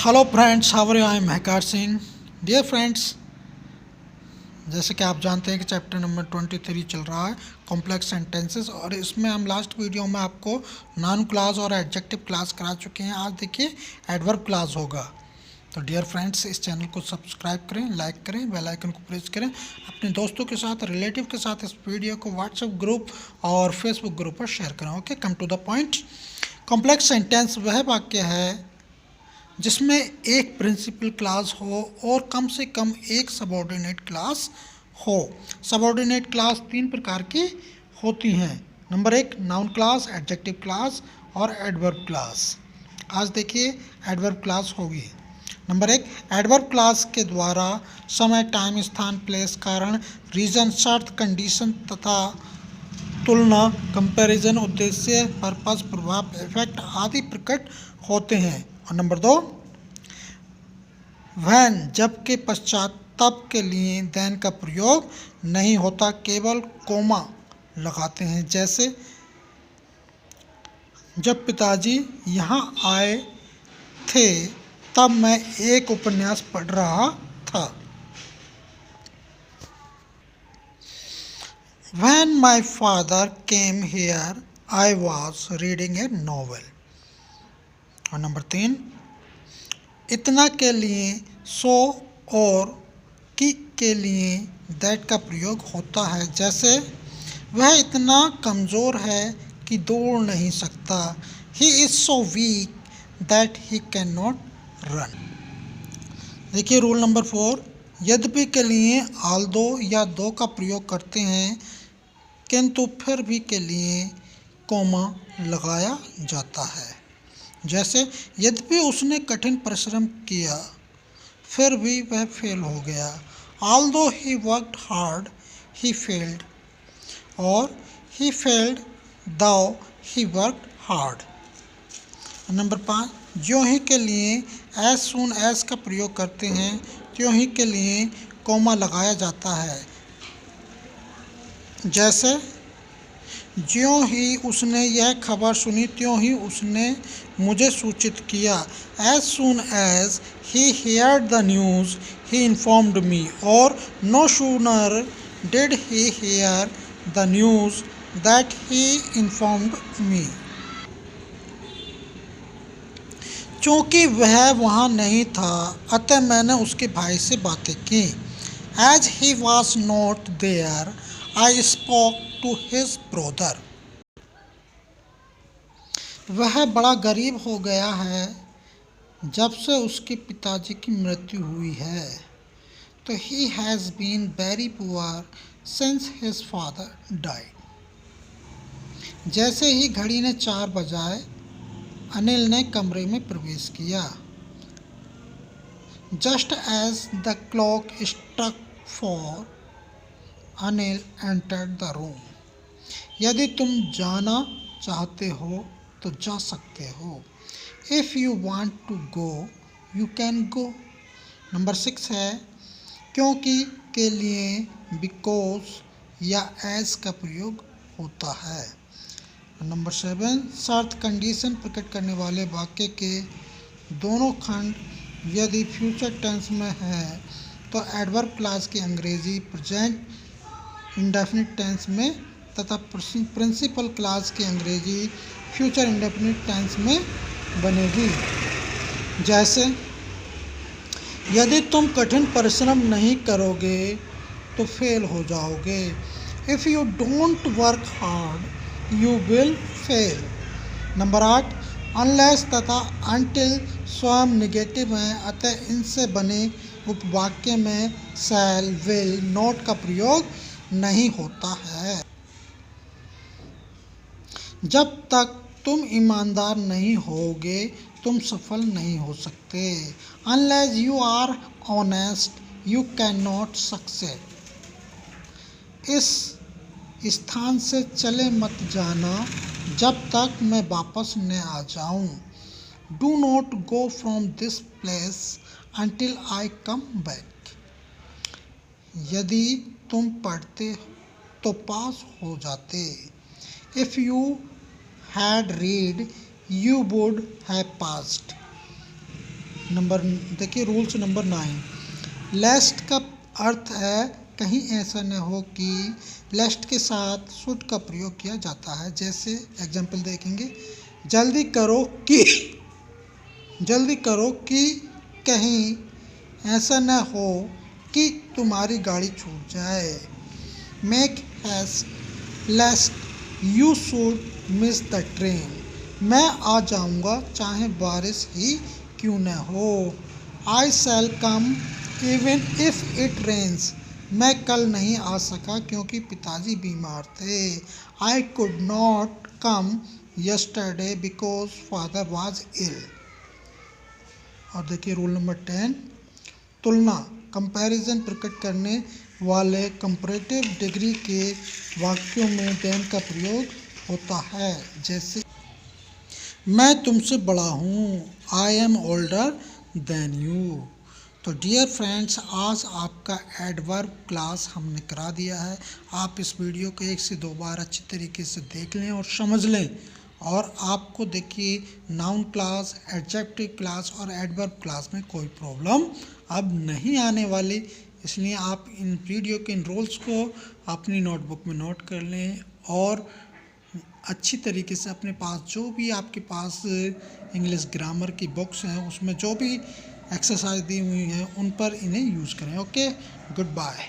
Hello friends, how are you? I am Mahkar Singh. Dear friends, जैसे कि आप जानते हैं कि चैप्टर नंबर 23 चल रहा है, कॉम्प्लेक्स सेंटेंसेस, और इसमें हम लास्ट वीडियो में आपको नाउन क्लास और एडजेक्टिव क्लास करा चुके हैं। आज देखिए एडवर्ब क्लास होगा। तो डियर फ्रेंड्स, इस चैनल को सब्सक्राइब करें, लाइक करें, बेल आइकन को प्रेस करें, अपने दोस्तों के साथ, रिलेटिव के साथ इस वीडियो को व्हाट्सएप ग्रुप और फेसबुक ग्रुप पर शेयर करें। Okay, come to the point. Complex sentence वह वाक्य है जिसमें एक प्रिंसिपल क्लास हो और कम से कम एक सबऑर्डिनेट क्लास हो। सबऑर्डिनेट क्लास तीन प्रकार की होती हैं। नंबर एक, नाउन क्लास, एडजेक्टिव क्लास और एडवर्ब क्लास। आज देखिए एडवर्ब क्लास होगी। नंबर एक, एडवर्ब क्लास के द्वारा समय, टाइम, स्थान, प्लेस, कारण, रीजन, शर्त, कंडीशन तथा तुलना, कंपैरिजन, उद्देश्य, पर्पस, प्रभाव, इफेक्ट आदि प्रकट होते हैं। और नंबर दो, व्हेन, जबकि पश्चात, तब के लिए देन का प्रयोग नहीं होता, केवल कोमा लगाते हैं। जैसे जब पिताजी यहाँ आए थे तब मैं एक उपन्यास पढ़ रहा था। When my father came here, I was reading a novel. और नंबर तीन, इतना के लिए सो और कि के लिए दैट का प्रयोग होता है। जैसे वह इतना कमज़ोर है कि दौड़ नहीं सकता। He is so weak that he cannot run. देखिए रूल नंबर 4, यद्यपि के लिए आल्दो या दो का प्रयोग करते हैं, किंतु फिर भी के लिए कोमा लगाया जाता है। जैसे यद्यपि उसने कठिन परिश्रम किया फिर भी वह फेल हो गया। Although he worked hard he failed, और ही फेल्ड दो ही वर्कड हार्ड। नंबर 5, ज्यों ही के लिए एज सून एज का प्रयोग करते हैं, त्यों ही के लिए कोमा लगाया जाता है। जैसे ज्यों ही उसने यह खबर सुनी त्यों ही उसने मुझे सूचित किया। As soon as he heard the news he informed me, और no sooner did he hear the news that he informed me. चूँकि वह वहाँ नहीं था अतः मैंने उसके भाई से बातें की। As he was not there I spoke to his brother. वह बड़ा गरीब हो गया है जब से उसके पिताजी की मृत्यु हुई है। तो he has been very poor since his father died. जैसे ही घड़ी ने 4 बजाए अनिल ने कमरे में प्रवेश किया। Just as the clock struck 4 Anil entered the room. यदि तुम जाना चाहते हो तो जा सकते हो। If you want to go you can go. Number 6 है क्योंकि के लिए बिकॉज या एज का प्रयोग होता है। नंबर 7, शर्त, कंडीशन प्रकट करने वाले वाक्य के दोनों खंड यदि फ्यूचर टेंस में है तो एडवर्ब क्लास की अंग्रेजी प्रेजेंट इंडेफिनिट टेंस में तथा प्रिंसिपल क्लास की अंग्रेजी फ्यूचर इंडेफिनिट टेंस में बनेगी। जैसे यदि तुम कठिन परिश्रम नहीं करोगे तो फेल हो जाओगे। If you don't work hard you will fail. Number 8, unless तथा अनटिल स्वयं निगेटिव हैं, अतः इनसे बने उपवाक्य में शैल, विल, नॉट का प्रयोग नहीं होता है। जब तक तुम ईमानदार नहीं होगे तुम सफल नहीं हो सकते। Unless you are honest you can not succeed. इस स्थान से चले मत जाना जब तक मैं वापस न आ जाऊं। Do not go from this place until I come back. यदि तुम पढ़ते तो पास हो जाते। If you had read you would have passed. Number देखिए रूल्स नंबर 9, लेस्ट का अर्थ है कहीं ऐसा न हो कि लेस्ट के साथ शुड का प्रयोग किया जाता है। जैसे एग्जाम्पल देखेंगे, जल्दी करो कि कहीं ऐसा न हो कि तुम्हारी गाड़ी छूट जाए। Make haste lest you should miss the train. मैं आ जाऊंगा चाहे बारिश ही क्यों न हो। I shall come even if it rains. मैं कल नहीं आ सका क्योंकि पिताजी बीमार थे। I could not come yesterday because father was ill. और देखिए रूल नंबर 10, तुलना कंपैरिजन प्रकट करने वाले कंपैरेटिव डिग्री के वाक्यों में देन का प्रयोग होता है। जैसे मैं तुमसे बड़ा हूँ, I am older than you. तो डियर फ्रेंड्स, आज आपका एडवर्ब क्लास हमने करा दिया है। आप इस वीडियो को 1 से 2 बार अच्छी तरीके से देख लें और समझ लें। और आपको देखिए नाउन क्लास, एडजेक्टिव क्लास और एडवर्ब क्लास में कोई प्रॉब्लम अब नहीं आने वाली। इसलिए आप इन वीडियो के इन रूल्स को अपनी नोटबुक में नोट कर लें और अच्छी तरीके से अपने पास जो भी आपके पास इंग्लिश ग्रामर की बुक्स हैं उसमें जो भी एक्सरसाइज दी हुई हैं उन पर इन्हें यूज़ करें। Okay, good bye.